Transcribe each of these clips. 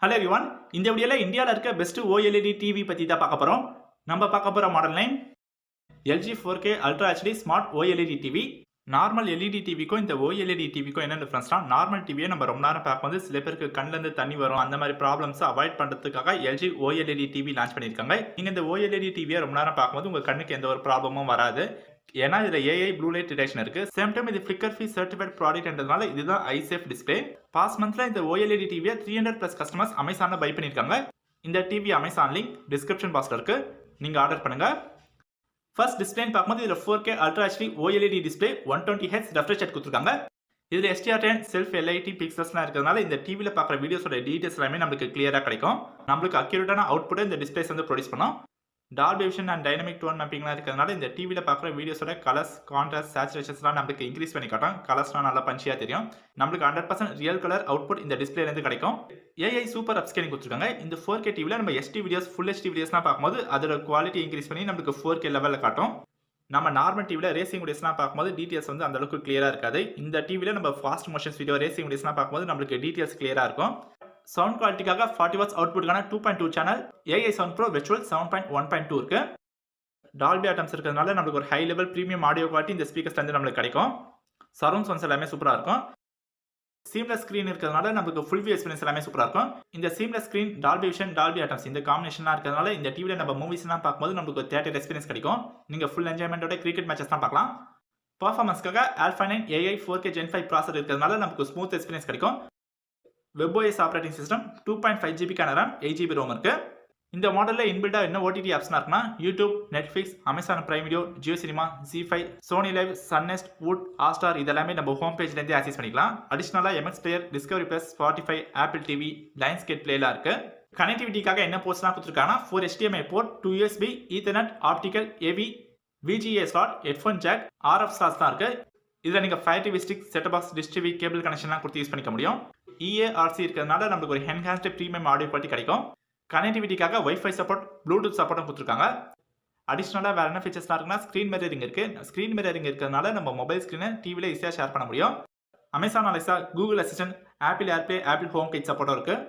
Hello everyone, இந்த வீடியோவில் இந்தியாவில் இருக்க பெஸ்ட் OLED டிவி பற்றி தான் பார்க்க போகிறோம். நம்ம பார்க்க போகிற model name LG 4K Ultra HD smart OLED TV. Normal LED டிவிக்கும் இந்த OLED டிவிக்கும் என்ன டிஃபரன்ஸ்னா, நார்மல் டிவியை நம்ம ரொம்ப நேரம் பார்க்கும்போது சில பேருக்கு கண்ணிலேருந்து தண்ணி வரும், அந்த மாதிரி ப்ராப்ளம்ஸை அவாய்ட் பண்ணுறதுக்காக LG OLED டிவி லான்ச் பண்ணியிருக்காங்க. நீங்கள் இந்த OLED டிவியை ரொம்ப நேரம் பார்க்கும்போது உங்கள் கண்ணுக்கு எந்த ஒரு ப்ராப்ளமும் வராது. ஏன்னா இதில் AI ப்ளூ லைட் டிடெக்ஷன் இருக்கு. சேம் டைம் இது ஃபிளிக்கர் ஃப்ரீ சர்டிஃபைட் ப்ராடக்ட்ன்றதுனால இதுதான் ஐசேஃப் டிஸ்பிளே. பாஸ்ட் மந்த்ல இந்த OLED டிவியை 300+ கஸ்டமர்ஸ் அமேசான்ல பை பண்ணியிருக்காங்க. இந்த டிவி அமேசான் லிங்க் டிஸ்கிரிப்ஷன் பாக்ஸ்ல இருக்கு, நீங்க ஆர்டர் பண்ணுங்க. ஃபர்ஸ்ட் டிஸ்பிளேன்னு பார்க்கும்போது இதில் 4K Ultra HD OLED display 120Hz refresh rate கொடுத்துருக்காங்க. இதில் STR10 செல்ஃப் LIT பிக்சல்ஸ்லாம் இருக்கிறதுனால இந்த டிவியில் பார்க்குற வீடியோஸோட டீடைல்ஸ் எல்லாமே நமக்கு கிளியராக கிடைக்கும். நம்மளுக்கு அக்யூரேட்டான அவுட்புட்டை இந்த டிஸ்பிளேஸ் வந்து ப்ரொடியூஸ் பண்ணும். Dolby vision and dynamic tone மேப்பிங்லாம் இருக்கிறதுனால இந்த டிவியில் பார்க்குற வீடியோஸோட கலர்ஸ், கான்ட்ராஸ்ட், சேச்சுரேஷன்ஸ்லாம் நம்மளுக்கு இன்க்ரீஸ் பண்ணி காட்டும். கலர்ஸ்லாம் நல்லா பஞ்சியாக தெரியும். நம்மளுக்கு 100% ரியல் கலர் அவுட்புட் இந்த டிஸ்பிளேலேருந்து கிடைக்கும். AI சூப்பர் அப்ஸ்கேலிங் கொடுத்துருக்காங்க. இந்த 4K டிவியில் நம்ம HD வீடியோஸ், ஃபுல் HD வீடியோஸ்லாம் பார்க்கும்போது அதோட குவாலிட்டி இன்க்ரீஸ் பண்ணி நம்மளுக்கு 4K லெவலில் காட்டும். நம்ம நார்மல் டிவியில் ரேசிங் வீடியோஸ்லாம் பார்க்கும்போது டீடைல்ஸ் வந்து அந்த அளவுக்கு கிளியராக இருக்காது. இந்த டிவியில் நம்ம ஃபாஸ்ட் மோஷன்ஸ் வீடியோ, ரேசிங் வீடியோஸ்லாம் பார்க்கும்போது நம்மளுக்கு டீடைல்ஸ் கிளியராக இருக்கும். சவுண்ட் குவாலிட்டிக்காக 40 வாட்ஸ் அவுட்புட்கான 2.2 channel AI Sound Pro Virtual 7.1.2 இருக்கு. டால்பி அட்டம்ஸ் இருக்கிறதுனால நமக்கு ஒரு high level premium audio quality இந்த ஸ்பீக்கர்ஸ் வந்து நம்மளுக்கு கிடைக்கும். சரவுண்ட் சவுண்ட்ஸ் எல்லாமே சூப்பராக இருக்கும். சீம்லெஸ் ஸ்க்ரீன் இருக்கிறதுனால நமக்கு ஃபுல் வியூ எக்ஸ்பீரியன்ஸ் எல்லாமே சூப்பராக இருக்கும். இந்த seamless screen, Dolby vision, Dolby atoms இந்த காம்பினேஷன்லாம் இருக்கிறதுனால இந்த டிவியில் நம்ம மூவிஸ்லாம் பார்க்கும்போது நமக்கு ஒரு தியேட்டர் எக்ஸ்பீரியன்ஸ் கிடைக்கும். நீங்கள் ஃபுல் என்ஜாய்மெண்ட்டோட கிரிக்கெட் மேட்சஸ் தான் பார்க்கலாம். பர்ஃபார்மன்ஸ்க்காக Alpha 9 AI 4K Gen 5 ப்ராசர் இருக்கிறதுனால நமக்கு ஸ்மூத் எக்ஸ்பீரியன்ஸ் கிடைக்கும். WebOS operating system, 2.5 GB RAM, 8 GB ROM இருக்கு. இந்த மாடலில் இன்பில்டா என்ன OTT ஆப்ஸ்னா இருக்குன்னா, YouTube, Netflix, Amazon Prime video, Jio cinema, Z5, Sony Liv, Sun NXT, Voot, Hotstar இதெல்லாமே நம்ம ஹோம் பேஜ்லேருந்து ஆக்சஸ் பண்ணிக்கலாம். அடிஷனலாக MX Player, Discovery plus, Spotify, Apple TV, Lionsgate பிளேலாம் இருக்கு. கனெக்டிவிட்டிக்காக என்ன போர்ட்ஸ்லாம் கொடுத்துருக்காங்கன்னா, 4 HDMI port, 2 USB, Ethernet, optical, AV, VGA slot, headphone jack, RF slots தான் இருக்கு. இதில் நீங்கள் Fire TV stick, set box, dish TV, cable கனெக்ஷன்லாம் கொடுத்து யூஸ் பண்ணிக்க முடியும். EARC இருக்கிறதுனால நமக்கு ஒரு என்ஹான்ஸ்டு ப்ரீமியம் ஆடியோ குவாலிட்டி கிடைக்கும். கனெக்டிவிட்டிக்காக வைஃபை சப்போர்ட், ப்ளூடூத் சப்போர்ட்டும் கொடுத்துருக்காங்க. அடிஷனலாக வேறு என்ன ஃபீச்சர்ஸ்லாம் இருக்குன்னா, ஸ்க்ரீன் மிரரிங் இருக்குது. ஸ்க்ரீன் மிரரிங் இருக்கிறதுனால நம்ம மொபைல் ஸ்க்ரீனை டிவியில் ஈஸியாக ஷேர் பண்ண முடியும். Amazon Alexa, Google assistant, Apple AirPlay, Apple HomeKit சப்போர்ட்டும் இருக்குது.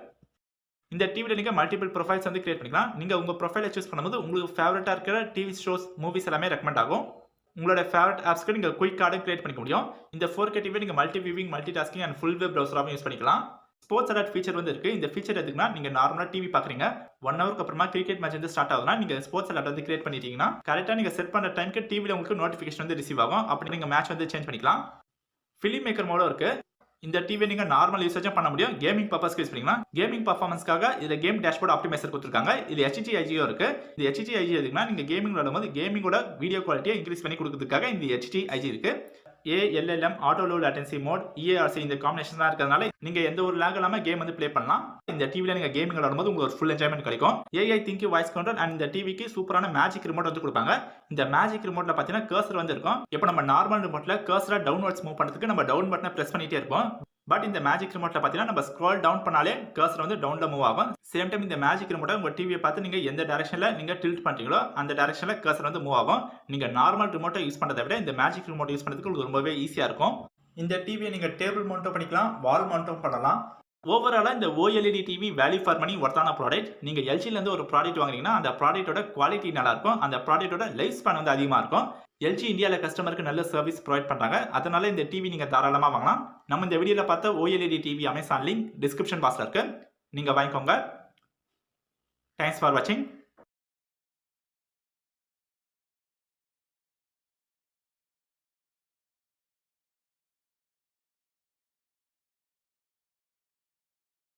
இந்த டிவியில் நீங்கள் மல்டிபிள் ப்ரொஃபைல்ஸ் வந்து கிரியேட் பண்ணிக்கலாம். நீங்கள் உங்கள் ப்ரொஃபைலை சூஸ் பண்ணும்போது உங்களுக்கு ஃபேவரட்டாக இருக்கிற டிவி ஷோஸ், மூவிஸ் எல்லாமே ரெக்கமெண்ட் ஆகும். உங்களோட ஃபேவரட் ஆப்ஸ்க்கு நீங்கள் குயிக் கார்டும் கிரியேட் பண்ணிக்க முடியும். இந்த 4K டிவி நீங்கள் multi viewing, multi tasking and full web ப்ரௌசராகவும் யூஸ் பண்ணிக்கலாம். ஸ்போர்ட்ஸ் அலர்ட் ஃபீச்சர் வந்து இருக்குது. இந்த ஃபீச்சர் எதுக்குன்னா, நீங்கள் நார்மலாக டிவி பார்க்குறீங்க, 1 ஹவருக்கு அப்புறமா கிரிக்கெட் மேட்ச் வந்து ஸ்டார்ட் ஆகுதுன்னா நீங்கள் ஸ்போர்ட்ஸ் அலர்ட் வந்து கிரியேட் பண்ணிட்டீங்கன்னா கரெக்டாக நீங்கள் செட் பண்ணுற டைமுக்கு டிவியில் உங்களுக்கு நோட்டிஃபிகேஷன் வந்து ரிசீவ் ஆகும். அப்படி நீங்கள் மேட்ச் வந்து சேஞ்ச் பண்ணிக்கலாம். ஃபிலிம் மேக்கர் மோடும் இருக்குது. இந்த டிவியை நீங்கள் நார்மல் யூசேஜும் பண்ண முடியும், கேமிங் பர்பஸ்க்கு யூஸ் பண்ணிக்கலாம். கேமிங் பர்ஃபார்மன்ஸ்க்காக இதில் கேம் டேஷ்போர்ட் ஆப்டிமைசர் கொடுத்துருக்காங்க. இது HDIGO இருக்குது. இது HDIG எதுக்குன்னா, நீங்கள் கேமிங் விளையாடும்போது கேமிங்கோட வீடியோ குவாலிட்டியை இன்க்ரீஸ் பண்ணி கொடுக்கறதுக்காக இந்த HDIG இருக்குது. ALLM auto low latency mode, EARC இந்த காம்பினேஷன்லாம் இருக்கிறதுனால நீங்கள் எந்த ஒரு லேக் இல்லாமல் கேம் வந்து ப்ளே பண்ணலாம். இந்த டிவியில் நீங்கள் கேமிங் விளையாடும்போது உங்களுக்கு ஒரு ஃபுல் என்ஜாய்மெண்ட் கிடைக்கும். AI think voice control and இந்த டிவிக்கு சூப்பரான மேஜிக் ரிமோட் வந்து கொடுப்பாங்க. இந்த மேஜிக் ரிமோட்டில் பார்த்தீங்கன்னா கர்சர் வந்து இருக்கும். இப்போ நம்ம நார்மல் ரிமோட்டில் கர்சரை டவுன்வர்ட்ஸ் மூவ் பண்ணுறதுக்கு நம்ம டவுன் பட்டனை ப்ரெஸ் பண்ணிட்டே இருப்போம். பட் இந்த மேஜிக் ரிமோட்டில் பார்த்தீங்கன்னா நம்ம ஸ்க்ரால் டவுன் பண்ணாலே கர்சர் வந்து டவுனில் மூவ் ஆகும். சேம் டைம் இந்த மேஜிக் ரிமோட்டை உங்கள் டிவியை பார்த்து நீங்கள் எந்த டேரக்ஷனில் நீங்கள் டில்ட் பண்ணுறீங்களோ அந்த டேரக்ஷனில் கர்சர் வந்து மூவ் ஆகும். நீங்கள் நார்மல் ரிமோட்டை யூஸ் பண்ணுறதை விட இந்த மேஜிக் ரிமோட்டை யூஸ் பண்ணுறதுக்கு உங்களுக்கு ரொம்பவே ஈஸியாக இருக்கும். இந்த டிவியை நீங்கள் டேபிள் மவுண்ட்டும் பண்ணிக்கலாம், வால் மவுண்ட்டும் பண்ணலாம். ஓவராலாக இந்த OLED TV value for money ஒர்த்தான ப்ராடக்ட். நீங்கள் LGலேருந்து ஒரு ப்ராடக்ட் வாங்குறீங்கன்னா அந்த ப்ராடக்ட்டோட குவாலிட்டி நல்லாயிருக்கும், அந்த ப்ராடக்ட்டோட லைஃப் ஸ்பேன் வந்து அதிகமாக இருக்கும். LG இந்தியாவில் கஸ்டமருக்கு நல்ல சர்வீஸ் ப்ரொவைட் பண்ணுறாங்க. அதனால இந்த டிவி நீங்கள் தாராளமாக வாங்கலாம். நம்ம இந்த வீடியோவில் பார்த்த OLED TV Amazon link description பாக்ஸில் இருக்குது, நீங்கள் வாங்கிக்கோங்க. தேங்க்ஸ் ஃபார் வாட்சிங்.